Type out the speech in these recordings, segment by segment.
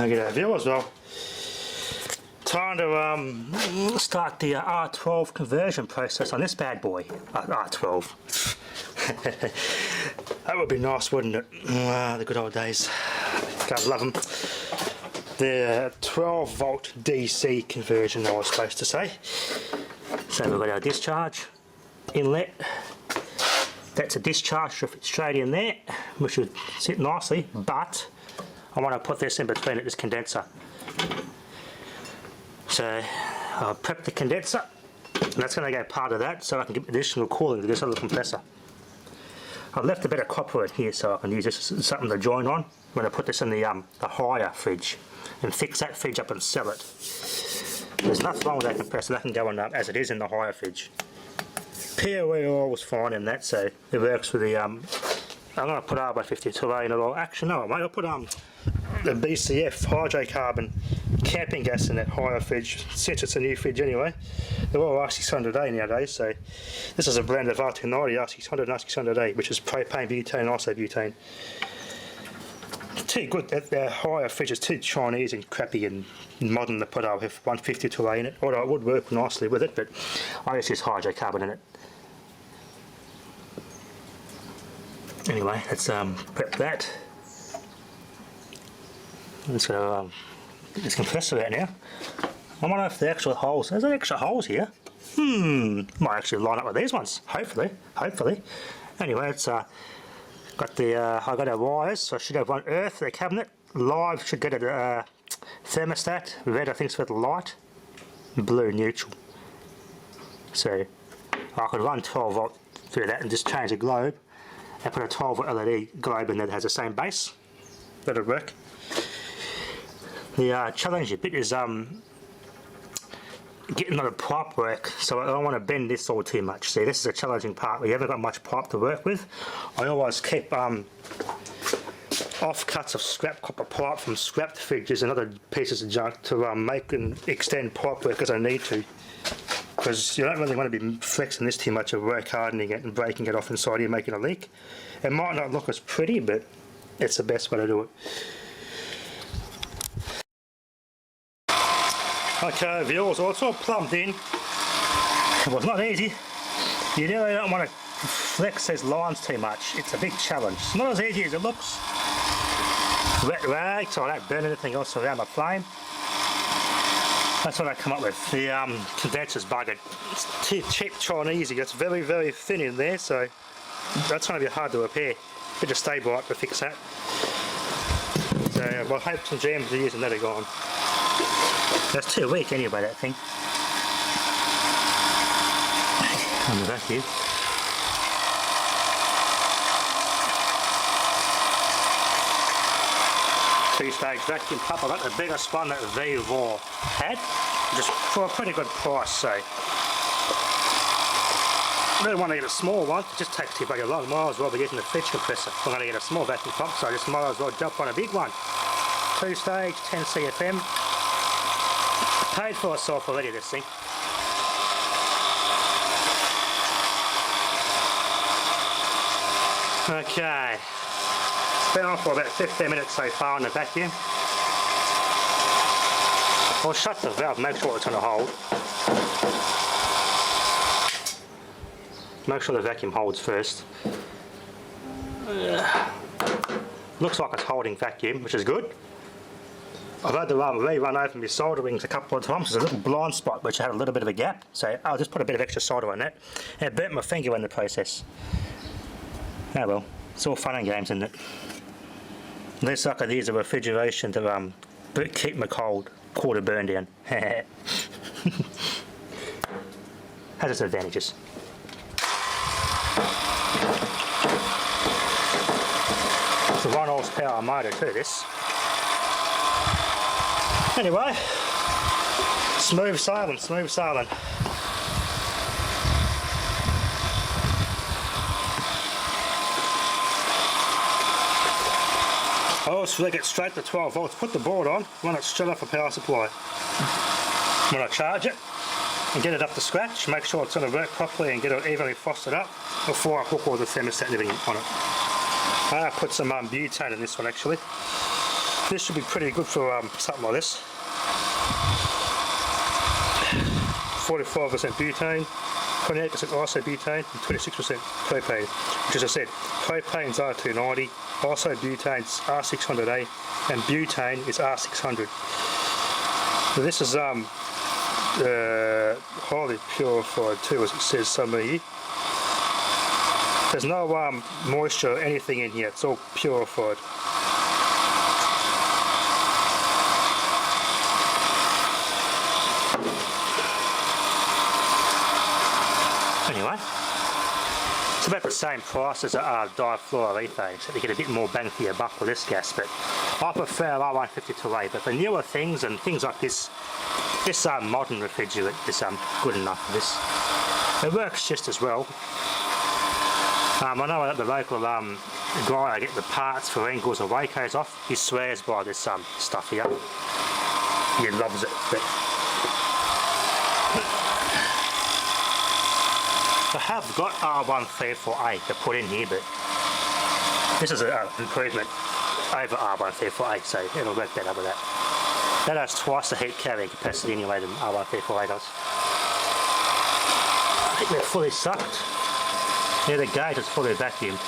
G'day viewers, well, time to start the R12 conversion process on this bad boy, R12. That would be nice, wouldn't it? The good old days. God love them. The 12 volt DC conversion I was supposed to say. So we've got our discharge inlet. That's a discharge, should fit straight in there, which should sit nicely, but I want to put this in between it, this condenser. So I'll prep the condenser, and that's going to go part of that so I can get additional cooling to this other compressor. I've left a bit of copper in here so I can use this as something to join on when I put this in the higher fridge and fix that fridge up and sell it. There's nothing wrong with that compressor, that can go on as it is in the higher fridge. POE oil was fine in that, so it works with the I'm going to put R52A in it, or actually no, I might. I'll put the BCF hydrocarbon camping gas in that higher fridge, since it's a new fridge anyway. They're all R600A nowadays, so this is a blend of R290, R600 and R600A, which is propane, butane and isobutane. Too good, the higher fridge is too Chinese and crappy and modern to put R152A in it, although it would work nicely with it, but I just use hydrocarbon in it. Anyway, let's prep that. Let's go get this compressor out now. I wonder if the actual holes, there's extra holes here. Might actually line up with these ones, hopefully. Anyway, it's got the, I got our wires, so I should have one earth for the cabinet. Live should get a thermostat. Red I think is for the light. Blue neutral. So I could run 12 volt through that and just change the globe. I put a 12 volt LED globe in there that has the same base. That'll work. The challenging bit is getting the pipe work, so I don't want to bend this all too much. See, this is a challenging part where you haven't got much pipe to work with. I always keep offcuts of scrap copper pipe from scrapped fridges and other pieces of junk to make and extend pipe work as I need to. Because you don't really want to be flexing this too much or work hardening it and breaking it off inside here, making a leak. It might not look as pretty, but it's the best way to do it. Okay viewers, well it's all plumbed in. Well, it's not easy. You really don't want to flex these lines too much. It's a big challenge. It's not as easy as it looks. Wet rag so I don't burn anything else around the flame. That's what I come up with. The condenser's buggered. It's too cheap Chinese. It's very, very thin in there, so that's going to be hard to repair. Bit of stabiliser to fix that. So, well, hopes and dreams of using that are gone. That's too weak anyway, that thing. On the vacuum. Two-stage vacuum pump. I got the biggest one that V4 had, just for a pretty good price. So I really want to get a small one. It just takes too bloody long. Might as well be using the fridge compressor. I'm going to get a small vacuum pump, so I just might as well jump on a big one. Two-stage, 10 CFM. Paid for itself already, this thing. Okay. Been on for about 15 minutes so far on the vacuum. I'll shut the valve, make sure it's going to hold. Make sure the vacuum holds first. Looks like it's holding vacuum, which is good. I've had to rerun over my solder rings a couple of times. There's a little blind spot which had a little bit of a gap, so I'll just put a bit of extra solder on that. And it burnt my finger in the process. Oh well, it's all fun and games, isn't it? This sucker, these are refrigeration to keep my quarter burn down. Has its advantages. It's a 1 horsepower motor too, this. Anyway, smooth sailing, smooth sailing. I always flick it straight to 12 volts, put the board on, run it straight off a power supply. When I charge it and get it up to scratch, make sure it's going to work properly and get it evenly frosted up before I hook all the thermostat and everything on it. I put some butane in this one actually. This should be pretty good for something like this. 45% butane, 28% isobutane, and 26% propane. Which, as I said, propane's R290, isobutane's R600A, and butane is R600. So this is highly purified too, as it says somewhere here. There's no moisture or anything in here, it's all purified. Anyway, it's about the same price as a difluoroethane, except you get a bit more bang for your buck with this gas, but I prefer R152A, but for newer things and things like this modern refrigerant is good enough for this. It works just as well. I know at the local guy I get the parts for Engels and Wacos off, he swears by this stuff here. He loves it. But I have got R134A to put in here, but this is an improvement over R134A, so it'll work better with that. That has twice the heat carrying capacity anyway than R134A does. I think they're fully sucked. Yeah, the gauge is fully vacuumed.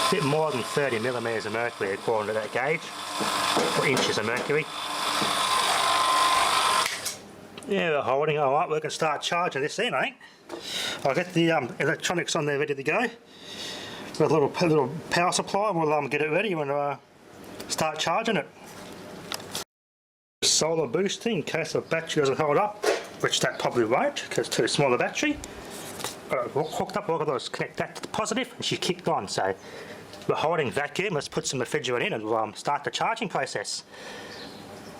A bit more than 30 millimetres of mercury according to that gauge, or inches of mercury. Yeah, we're holding alright, we can start charging this in, I think. I'll get the electronics on there ready to go. With a little power supply, we'll get it ready and start charging it. Solar boosting in case the battery doesn't hold up, which that probably won't because it's too small a battery. Hooked up, all I've got to do is connect that to the positive and she kicked on. So we're holding vacuum, let's put some refrigerant in and we'll start the charging process.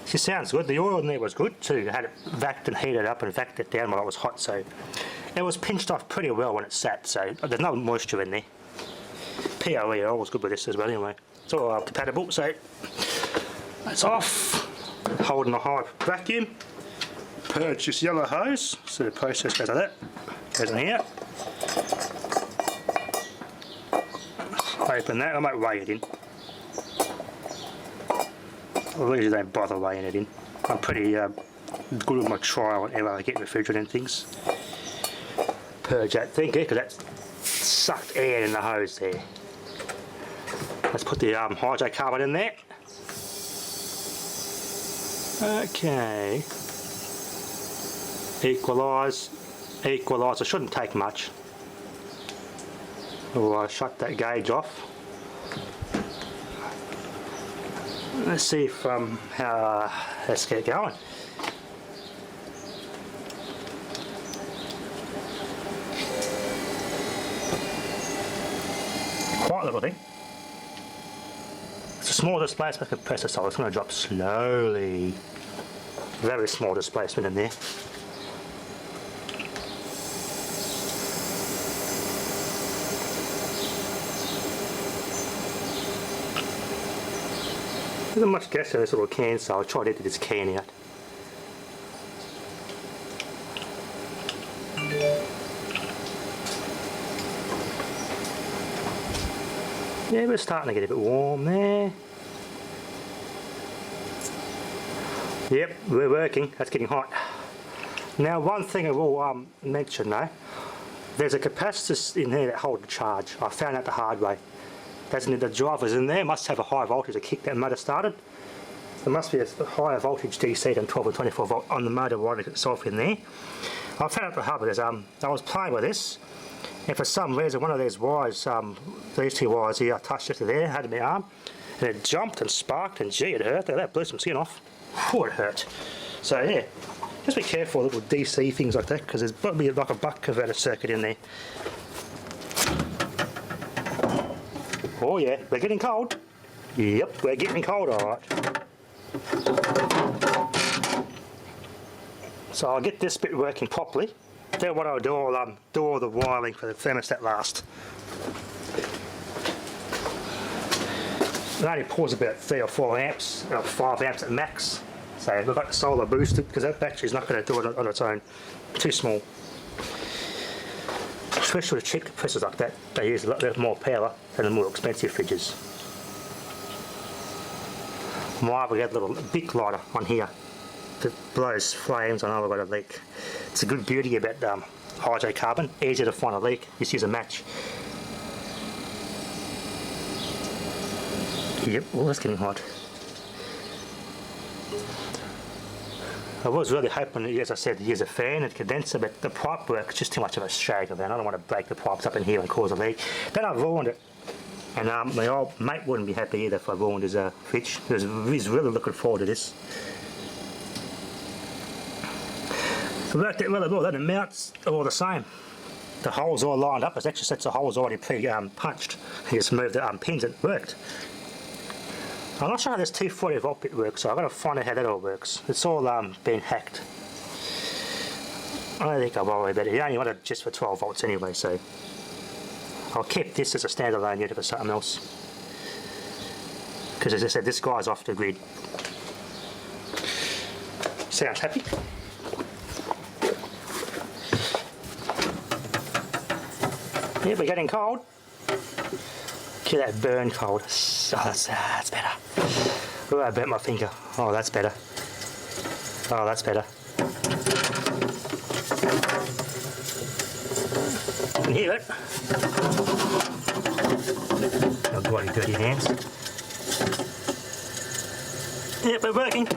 She sounds good, the oil in there was good too. I had it vacked and heated up and vacked it down while it was hot, so it was pinched off pretty well when it sat, so there's no moisture in there. POE oil was good with this as well anyway. It's all compatible, so that's off. Holding a high vacuum. Purge this yellow hose, so the process goes like that. Goes in here. Open that, I might weigh it in. I usually don't bother weighing it in. I'm pretty good with my trial and error I get refrigerant and things. Purge that thing here, because that's sucked air in the hose there. Let's put the hydrocarbon in there. Okay. Equalise. Shouldn't take much. We'll shut that gauge off. Let's see if let's get going. Quite a little thing. It's a small displacement compressor, so it's going to drop slowly. Very small displacement in there. There isn't much gas in this little can, so I'll try to empty this can out. Yeah, we're starting to get a bit warm there. Yep, we're working. That's getting hot. Now, one thing I will mention though, there's a capacitor in here that holds the charge. I found out the hard way. The drivers in there must have a high voltage to kick that motor started. There must be a higher voltage DC than 12 or 24 volt on the motor wiring itself in there. I found out the hard way. I was playing with this, and for some reason one of these wires, these two wires here, I touched it to there, had it in my arm, and it jumped and sparked, and gee, it hurt. That blew some skin off. Oh, it hurt. So yeah, just be careful with little DC things like that, because there's probably like a buck converter circuit in there. Oh yeah, we're getting cold. Yep, we're getting cold, alright. So I'll get this bit working properly. Then what I'll do, I'll do all the wiring for the thermostat last. It only pulls about 3 or 4 amps, 5 amps at max. So we've got the solar boosted, because that battery's not going to do it on its own. Too small. Especially with cheap compressors like that, they use a lot more power than the more expensive fridges. why we got a little big lighter on here that blows flames. I know we've got a leak. It's a good beauty about hydrocarbon, easy to find a leak, just use a match. Yep, oh, that's getting hot. I was really hoping, as I said, to use a fan and condenser, but the pipe work is just too much of a shag of that. I don't want to break the pipes up in here and cause a leak. Then I ruined it. And my old mate wouldn't be happy either if I ruined his fridge. He's really looking forward to this. It worked out really well, and the mounts are all the same. The holes all lined up. There's extra sets of holes already pre-punched. You just moved the pins and it worked. I'm not sure how this 240 volt bit works, so I've got to find out how that all works. It's all been hacked. I don't think I'll worry about it. You only want it just for 12 volts anyway, so I'll keep this as a standalone unit for something else. Because as I said, this guy's off the grid. Sounds happy. Yeah, we're getting cold. Look at that burn cold. Oh, that's better. Oh, I burnt my finger. Oh, that's better. Oh, that's better. You can hear it. Oh, bloody dirty hands. Yep, we're working.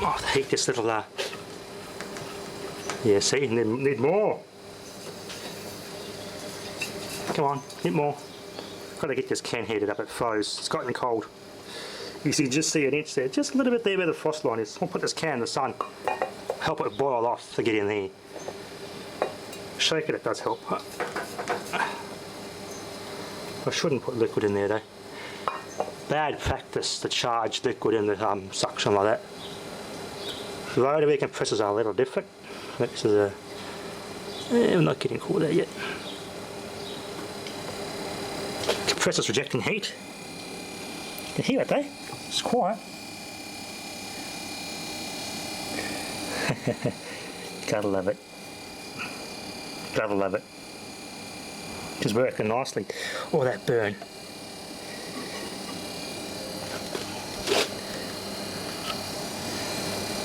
Oh, I hate this little yeah, see, need more. Come on, need more. Got to get this can heated up, it froze. It's gotten cold. You can just see an inch there, just a little bit there where the frost line is. I'll put this can in the sun, help it boil off to get in there. Shake it does help. I shouldn't put liquid in there though. Bad practice to charge liquid in the suction like that. Rotary compressors are a little different. This is I'm not getting caught there yet. Compressor's rejecting heat. You can hear it though. It's quiet. Gotta love it. Gotta love it. Just working nicely. Oh, that burn.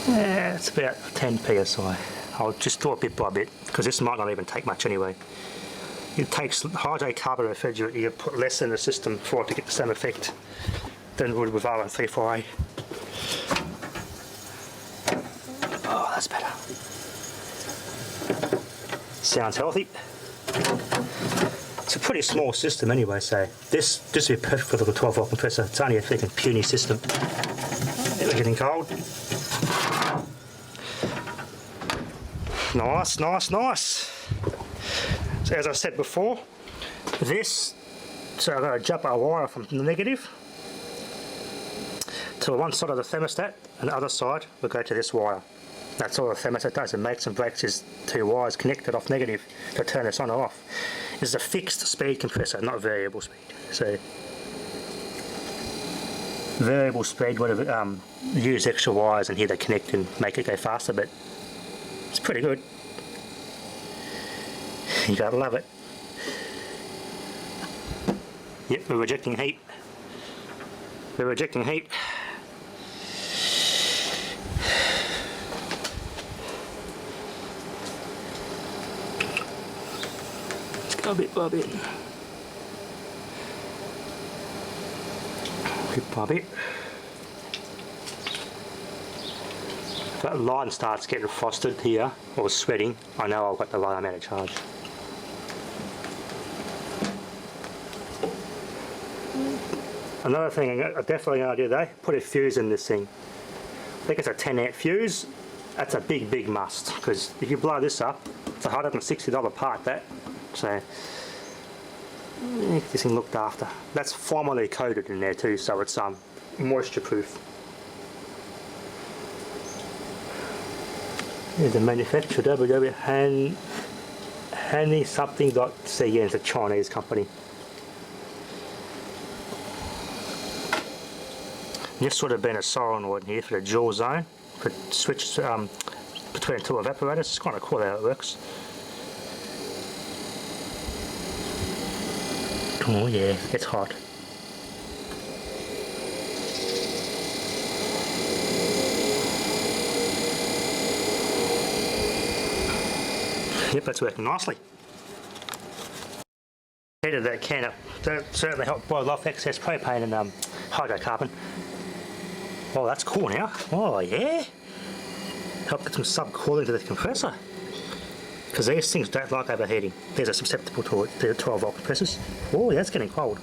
Yeah, it's about 10 psi. I'll just do it bit by bit because this might not even take much anyway. It takes hydrocarbon refrigerant, you put less in the system for it to get the same effect than would with R134A. Oh, that's better. Sounds healthy. It's a pretty small system anyway, so this would be perfect for the 12 volt compressor. It's only a freaking puny system. We're getting cold. Nice, nice, nice. So as I said before, so I'm going to jump our wire from the negative to one side of the thermostat, and the other side will go to this wire. That's all the thermostat does. It makes and breaks is two wires connected off negative to turn this on or off. This is a fixed speed compressor, not variable speed. So variable speed would have use extra wires and here they connect and make it go faster, but it's pretty good. You gotta love it. Yep, we're rejecting heat. We're rejecting heat. Let's go bit by bit. Bit by bit. If that line starts getting frosted here, or sweating, I know I've got the right amount of charge. Another thing I'm definitely going to do though, put a fuse in this thing. I think it's a 10 amp fuse. That's a big must, because if you blow this up, it's a $160 part that. So, this thing looked after. That's formaldehyde coated in there too, so it's moisture proof. Here's the manufacturer, Hanny something.cn, it's a Chinese company. This would have been a solenoid here for the dual zone, for switch between two evaporators. It's kind of cool how it works. Oh yeah, it's hot. Yep, that's working nicely. Heated that can up. That certainly helped boil off excess propane and hydrocarbon. Oh, that's cool now. Oh yeah. Help get some sub-cooling to the compressor. Because these things don't like overheating. These are susceptible to it. They're 12-volt compressors. Oh, that's getting cold.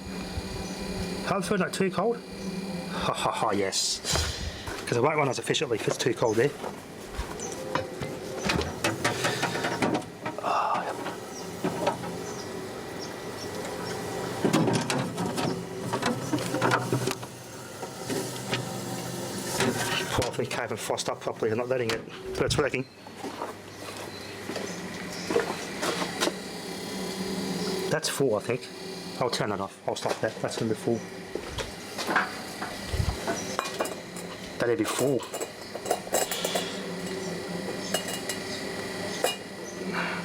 Hopefully not too cold. Ha ha ha, yes. Because it won't run as efficiently if it's too cold there. Oh, yep. Poor thing can't even frost up properly. I'm not letting it, but it's working. That's full, I think. I'll turn it off. I'll stop that. That's going to be full. That'll be full.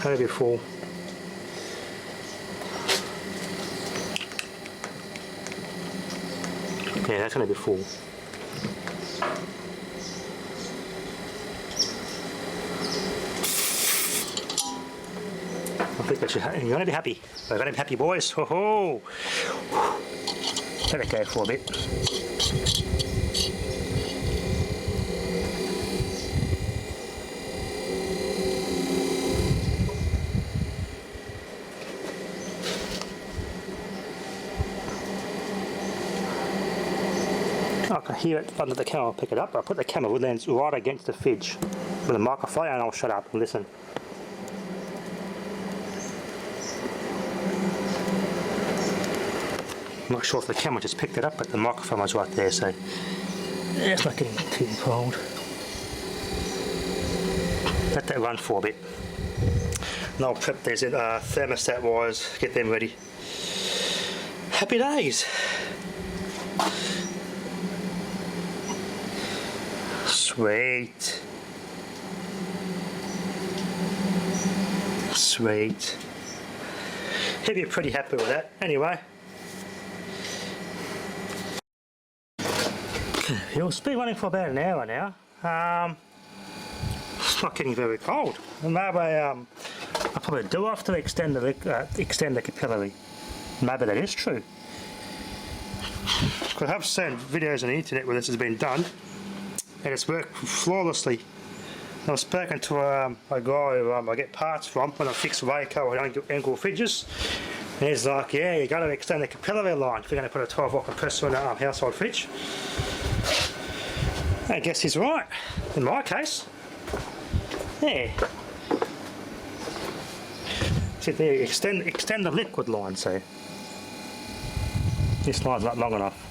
That'll be full. Yeah, that's going to be full. I think you're going to be happy. We're going to be happy, boys. Ho ho! Let it go for a bit. I can hear it under the camera. I'll pick it up. I'll put the camera lens right against the fridge with a microphone and I'll shut up and listen. I'm not sure if the camera just picked it up, but the microphone was right there, so it's not getting too cold. Let that run for a bit. And I'll prep these thermostat wires, get them ready. Happy days! Sweet. Sweet. He'll be pretty happy with that. Anyway. It's been running for about an hour now. It's not getting very cold. Maybe I'll probably do have to extend the capillary. Maybe that is true. I have seen videos on the internet where this has been done, and it's worked flawlessly. I've spoken to a guy who I get parts from when I fix Paykel and angle fridges, and he's like, yeah, you got to extend the capillary line if you're going to put a 12-volt compressor in a household fridge. I guess he's right, in my case. Yeah. See there, extend the liquid line, so this line's not long enough.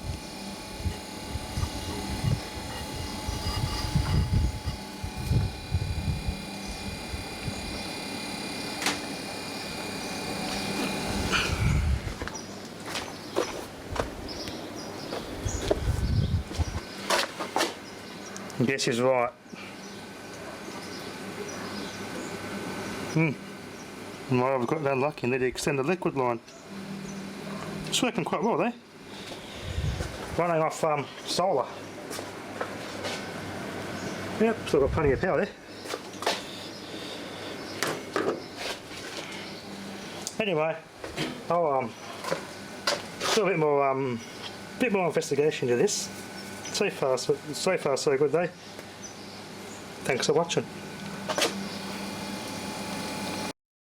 I guess he's right. Well, I've got that lucky and need to extend the liquid line. It's working quite well there. Running off solar. Yep, still got plenty of power there. Anyway, I'll do a bit more investigation into this. So far so good though. Thanks for watching.